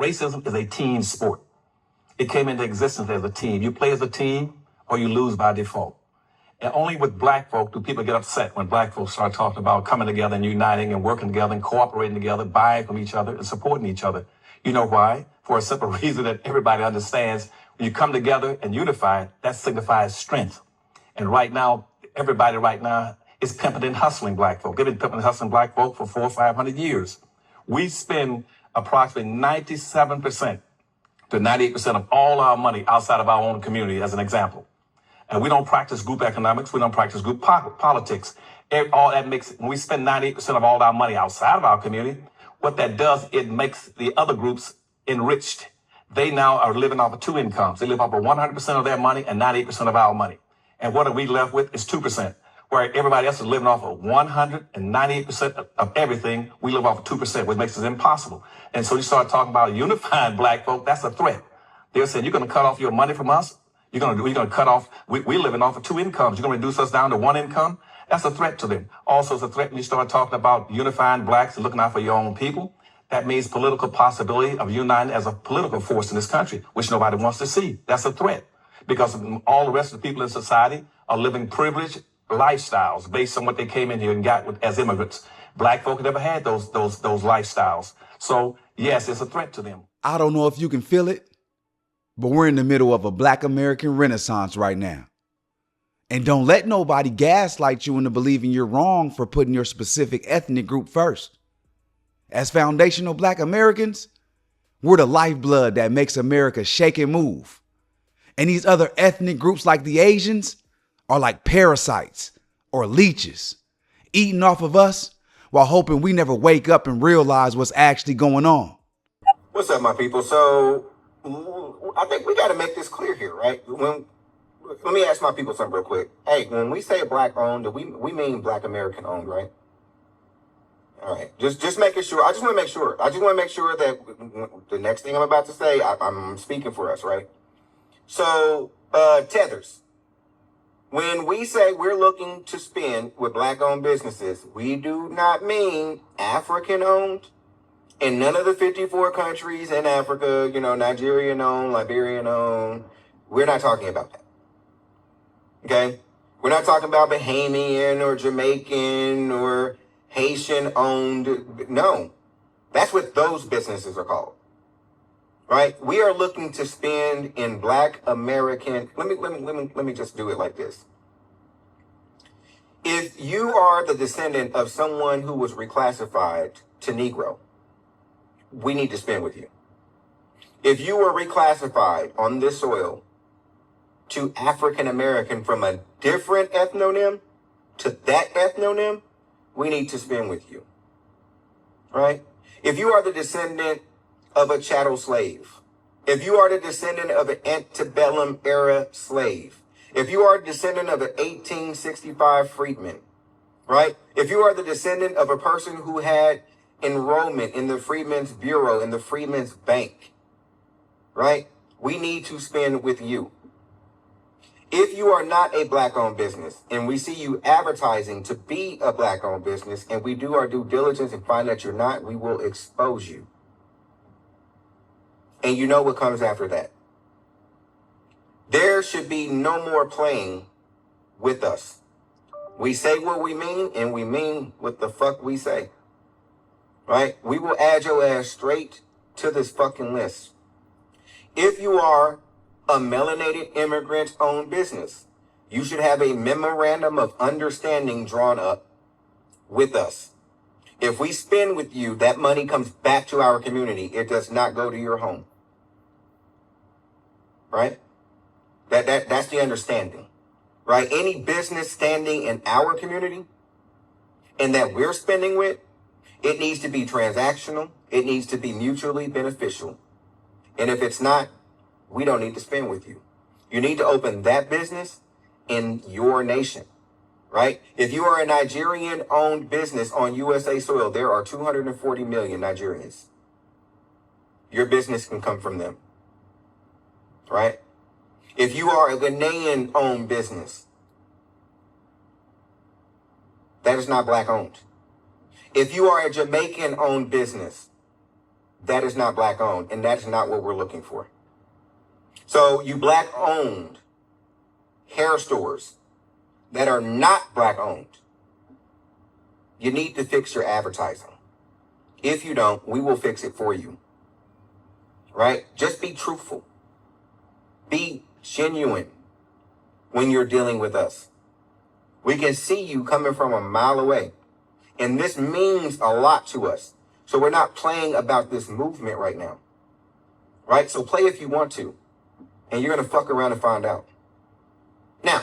Racism is a team sport. It came into existence as a team. You play as a team or you lose by default. And only with black folk do people get upset when black folks start talking about coming together and uniting and working together and cooperating together, buying from each other and supporting each other. You know why? For a simple reason that everybody understands. When you come together and unify, that signifies strength. And right now, everybody right now is pimping and hustling black folk. They've been pimping and hustling black folk for 400 or 500 years. We spend approximately 97% to 98% of all our money outside of our own community, as an example. And we don't practice group economics. We don't practice group politics. All that makes, when we spend 98% of all our money outside of our community, what that does, it makes the other groups enriched. They now are living off of two incomes. They live off of 100% of their money and 98% of our money. And what are we left with is 2%, where everybody else is living off of 198% of everything. We live off of 2%, which makes it impossible. And so you start talking about unifying black folk, that's a threat. They're saying, you're going to cut off your money from us? You're going to cut off, we're living off of two incomes. You're going to reduce us down to one income? That's a threat to them. Also, it's a threat when you start talking about unifying blacks and looking out for your own people. That means political possibility of uniting as a political force in this country, which nobody wants to see. That's a threat because all the rest of the people in society are living privileged lifestyles based on what they came in here and got as immigrants. Black folk never had those lifestyles. So, yes, it's a threat to them. I don't know if you can feel it, but we're in the middle of a Black American renaissance right now. And don't let nobody gaslight you into believing you're wrong for putting your specific ethnic group first. As foundational Black Americans, we're the lifeblood that makes America shake and move. And these other ethnic groups like the Asians are like parasites or leeches, eating off of us while hoping we never wake up and realize what's actually going on. What's up, my people? So I think we got to make this clear here, right? Let me ask my people something real quick. Hey, when we say black owned, we mean Black American owned, right? All right, just making sure. I just want to make sure. I just want to make sure that the next thing I'm about to say, I'm speaking for us, right? So, tethers. When we say we're looking to spend with black-owned businesses, we do not mean African-owned in none of the 54 countries in Africa, Nigerian-owned, Liberian-owned. We're not talking about that. Okay? We're not talking about Bahamian or Jamaican or Haitian-owned. No. That's what those businesses are called. Right? We are looking to spend in Black American. Let me just do it like this. If you are the descendant of someone who was reclassified to Negro, we need to spend with you. If you were reclassified on this soil to African American from a different ethnonym to that ethnonym, we need to spend with you. Right? If you are the descendant of a chattel slave, if you are the descendant of an antebellum era slave, if you are a descendant of an 1865 freedman, right? If you are the descendant of a person who had enrollment in the Freedmen's Bureau, in the Freedmen's Bank, right? We need to spend with you. If you are not a black-owned business and we see you advertising to be a black-owned business and we do our due diligence and find that you're not, we will expose you. And you know what comes after that. There should be no more playing with us. We say what we mean and we mean what the fuck we say. Right? We will add your ass straight to this fucking list. If you are a melanated immigrant-owned business, you should have a memorandum of understanding drawn up with us. If we spend with you, that money comes back to our community. It does not go to your home. Right? That's the understanding. Right? Any business standing in our community and that we're spending with, it needs to be transactional. It needs to be mutually beneficial. And if it's not, we don't need to spend with you. You need to open that business in your nation. Right? If you are a Nigerian-owned business on USA soil, there are 240 million Nigerians. Your business can come from them. Right? If you are a Ghanaian-owned business, that is not black-owned. If you are a Jamaican-owned business, that is not black owned, and that is not what we're looking for. So you black owned hair stores that are not black owned, you need to fix your advertising. If you don't, we will fix it for you. Right? Just be truthful. Be genuine when you're dealing with us. We can see you coming from a mile away. And this means a lot to us. So we're not playing about this movement right now. Right? So play if you want to. And you're going to fuck around and find out. Now,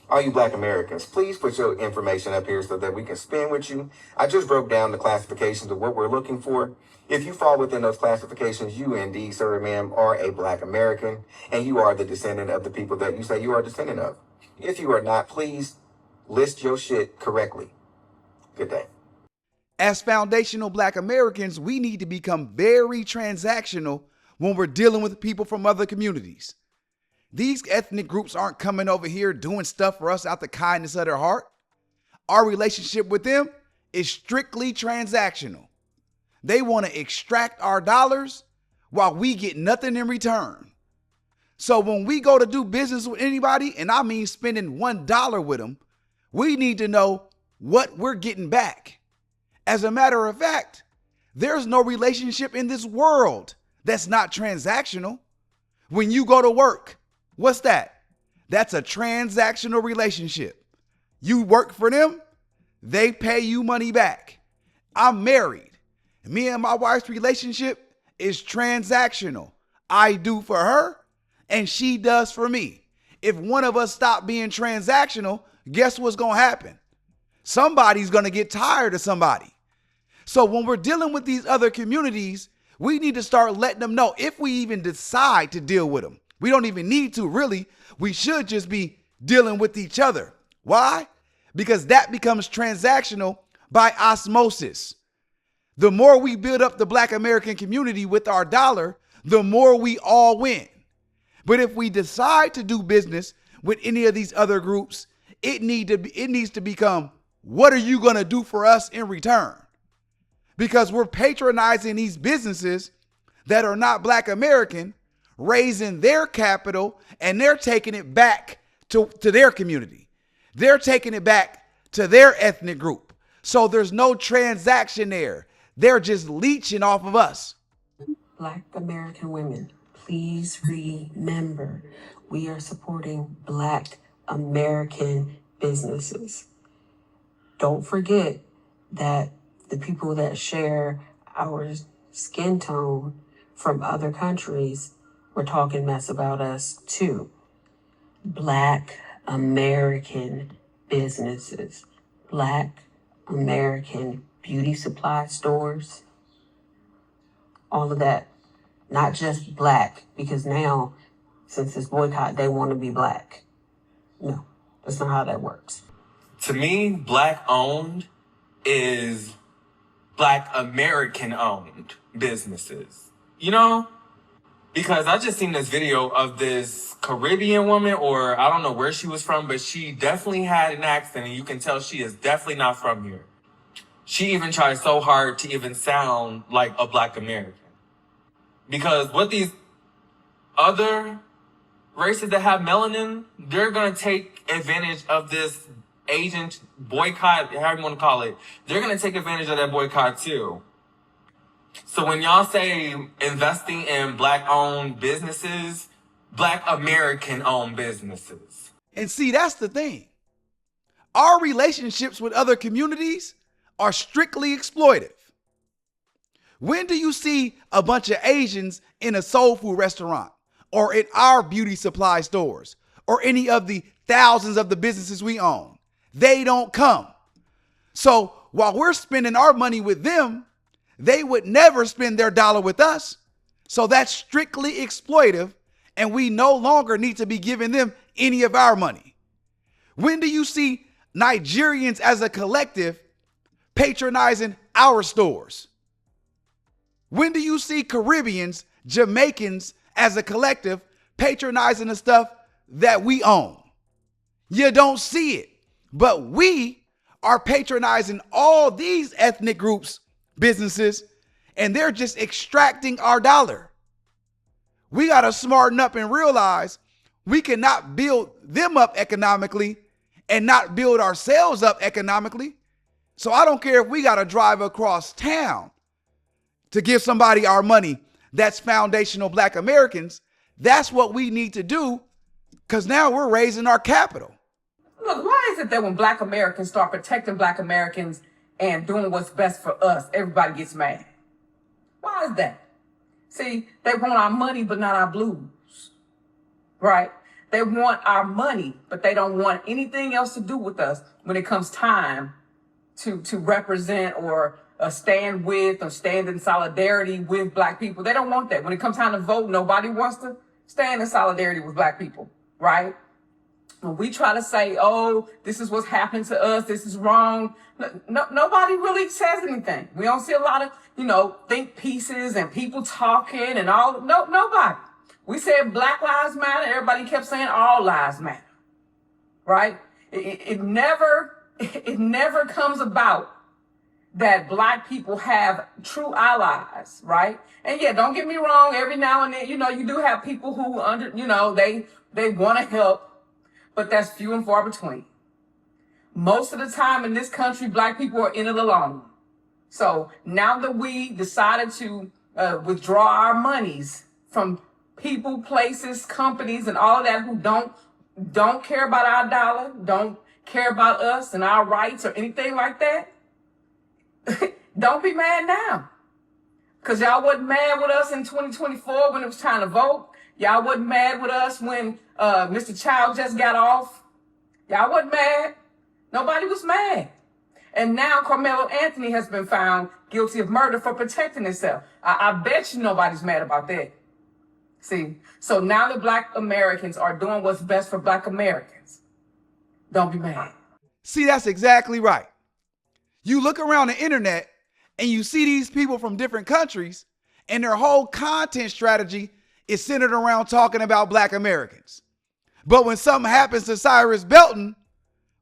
all you black Americans, please put your information up here so that we can spin with you. I just broke down the classifications of what we're looking for. If you fall within those classifications, you indeed, sir or ma'am, are a black American, and you are the descendant of the people that you say you are a descendant of. If you are not, please list your shit correctly. Good day. As foundational black Americans, we need to become very transactional when we're dealing with people from other communities. These ethnic groups aren't coming over here doing stuff for us out the kindness of their heart. Our relationship with them is strictly transactional. They want to extract our dollars while we get nothing in return. So when we go to do business with anybody, and I mean spending $1 with them, we need to know what we're getting back. As a matter of fact, there's no relationship in this world that's not transactional. When you go to work, what's that? That's a transactional relationship. You work for them, they pay you money back. I'm married. Me and my wife's relationship is transactional. I do for her and she does for me. If one of us stop being transactional, guess what's going to happen? Somebody's going to get tired of somebody. So when we're dealing with these other communities, we need to start letting them know if we even decide to deal with them. We don't even need to, really. We should just be dealing with each other. Why? Because that becomes transactional by osmosis. The more we build up the black American community with our dollar, the more we all win. But if we decide to do business with any of these other groups, it needs to become, what are you going to do for us in return? Because we're patronizing these businesses that are not black American, raising their capital, and they're taking it back to their community. They're taking it back to their ethnic group. So there's no transaction there. They're just leeching off of us. Black American women, please remember, we are supporting Black American businesses. Don't forget that the people that share our skin tone from other countries were talking mess about us too. Black American businesses, Black American beauty supply stores, all of that. Not just black, because now, since it's boycott, they want to be black. No, that's not how that works. To me, black owned is black American owned businesses. You know? Because I just seen this video of this Caribbean woman, or I don't know where she was from, but she definitely had an accent, and you can tell she is definitely not from here. She even tried so hard to even sound like a black American. Because what these other races that have melanin, they're going to take advantage of this agent boycott, however you want to call it. They're going to take advantage of that boycott too. So when y'all say investing in black-owned businesses, black American-owned businesses. And see, that's the thing. Our relationships with other communities are strictly exploitive. When do you see a bunch of Asians in a soul food restaurant or in our beauty supply stores or any of the thousands of the businesses we own? They don't come. So while we're spending our money with them, they would never spend their dollar with us. So that's strictly exploitive, and we no longer need to be giving them any of our money. When do you see Nigerians as a collective patronizing our stores? When do you see Caribbeans, Jamaicans as a collective patronizing the stuff that we own? You don't see it. But we are patronizing all these ethnic groups, businesses, and they're just extracting our dollar. We got to smarten up and realize we cannot build them up economically and not build ourselves up economically. So I don't care if we got to drive across town to give somebody our money that's foundational Black Americans. That's what we need to do, because now we're raising our capital. Look, why is it that when Black Americans start protecting Black Americans and doing what's best for us, everybody gets mad? Why is that? See, they want our money, but not our blues, right? They want our money, but they don't want anything else to do with us when it comes time to represent or stand with or stand in solidarity with Black people. They don't want that. When it comes time to vote, nobody wants to stand in solidarity with Black people, right? When we try to say, oh, this is what's happening to us, this is wrong, nobody really says anything. We don't see a lot of, think pieces and people talking and all. Nobody. We said Black Lives Matter. Everybody kept saying all lives matter, right? It never comes about that Black people have true allies, right? And yeah, don't get me wrong. Every now and then, you do have people who they want to help, but that's few and far between. Most of the time in this country, Black people are in it alone. So now that we decided to withdraw our monies from people, places, companies, and all of that who don't care about our dollar, don't care about us and our rights or anything like that, don't be mad now. Because y'all wasn't mad with us in 2024 when it was time to vote. Y'all wasn't mad with us when Mr. Child just got off. Y'all wasn't mad. Nobody was mad. And now Carmelo Anthony has been found guilty of murder for protecting himself. I bet you nobody's mad about that. See, so now that Black Americans are doing what's best for Black Americans, don't be mad. See, that's exactly right. You look around the internet and you see these people from different countries, and their whole content strategy is centered around talking about Black Americans. But when something happens to Cyrus Belton,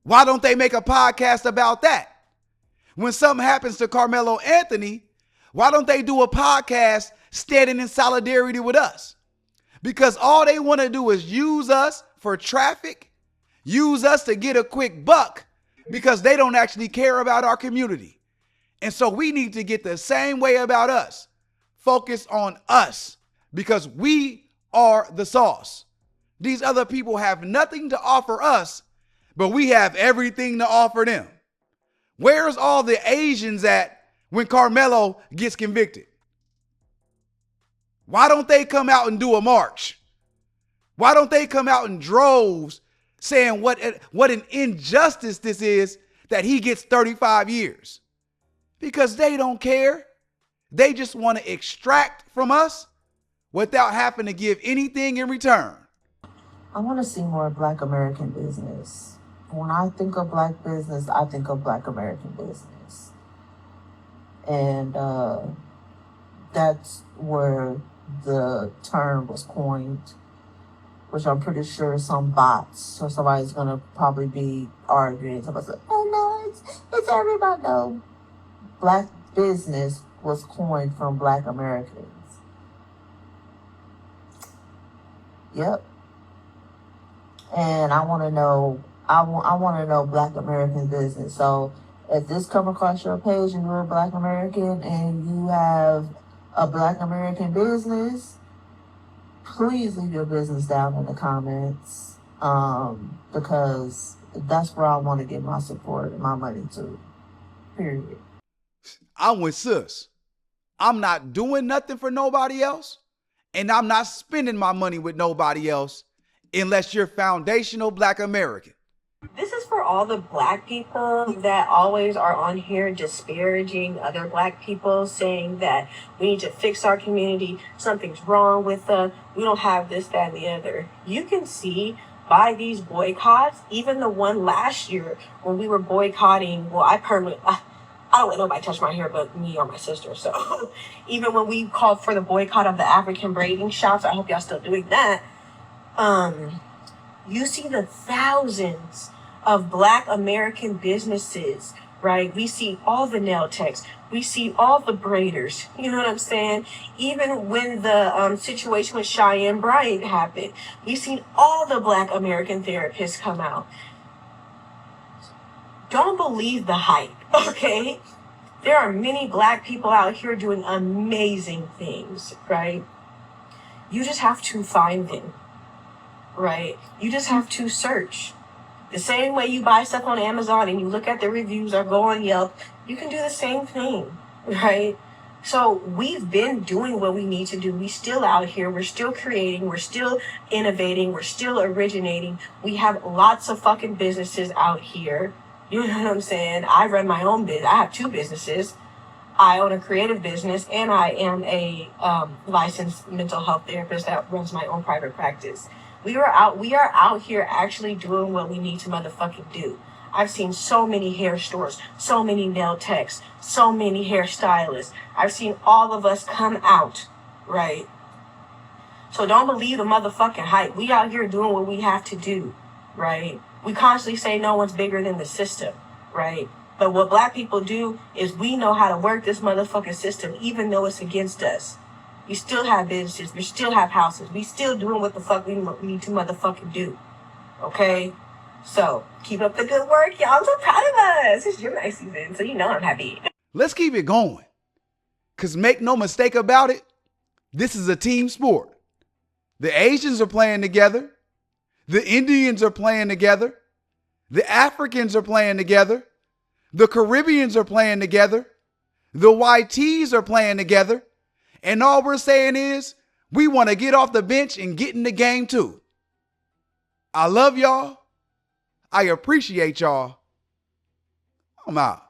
why don't they make a podcast about that? When something happens to Carmelo Anthony, why don't they do a podcast standing in solidarity with us? Because all they want to do is use us for traffic, use us to get a quick buck, because they don't actually care about our community. And so we need to get the same way about us. Focus on us, because we are the sauce. These other people have nothing to offer us, but we have everything to offer them. Where's all the Asians at when Carmelo gets convicted? Why don't they come out and do a march? Why don't they come out in droves saying what an injustice this is that he gets 35 years? Because they don't care. They just want to extract from us without having to give anything in return. I want to see more Black American business. When I think of Black business, I think of Black American business. And that's where the term was coined, which I'm pretty sure some bots or somebody's going to probably be arguing. Somebody's like, oh no, it's everybody. No. Black business was coined from Black Americans. Yep. And I want to know, I want to know Black American business. So if this come across your page and you're a Black American and you have a Black American business, please leave your business down in the comments, because that's where I want to get my support and my money to, period. I'm with sis. I'm not doing nothing for nobody else, and I'm not spending my money with nobody else unless you're foundational Black American. This is for all the Black people that always are on here disparaging other Black people, saying that we need to fix our community, something's wrong with us, we don't have this, that, and the other. You can see by these boycotts, even the one last year when we were boycotting, well, I don't let nobody touch my hair but me or my sister. So even when we called for the boycott of the African braiding shops, I hope y'all still doing that. You see the thousands of Black American businesses right? We see all the nail techs. We see all the braiders. You know what I'm saying? Even when the situation with Cheyenne Bryant happened, we seen all the Black American therapists come out. Don't believe the hype, okay? There are many Black people out here doing amazing things, right? You just have to find them, right? You just have to search. The same way you buy stuff on Amazon and you look at the reviews or go on Yelp, you can do the same thing, right? So we've been doing what we need to do. We still out here. We're still creating. We're still innovating. We're still originating. We have lots of fucking businesses out here. You know what I'm saying? I run my own business. I have 2 businesses. I own a creative business, and I am a licensed mental health therapist that runs my own private practice. We are out here actually doing what we need to motherfucking do. I've seen so many hair stores, so many nail techs, so many hairstylists. I've seen all of us come out, right? So don't believe the motherfucking hype. We out here doing what we have to do, right? We constantly say no one's bigger than the system, right? But what Black people do is we know how to work this motherfucking system, even though it's against us. We still have businesses. We still have houses. We still doing what the fuck we need to motherfucking do. Okay? So, keep up the good work, y'all. I'm so proud of us. It's Gemini season, so you know I'm happy. Let's keep it going. Because make no mistake about it, this is a team sport. The Asians are playing together. The Indians are playing together. The Africans are playing together. The Caribbeans are playing together. The YTs are playing together. And all we're saying is we want to get off the bench and get in the game too. I love y'all. I appreciate y'all. I'm out.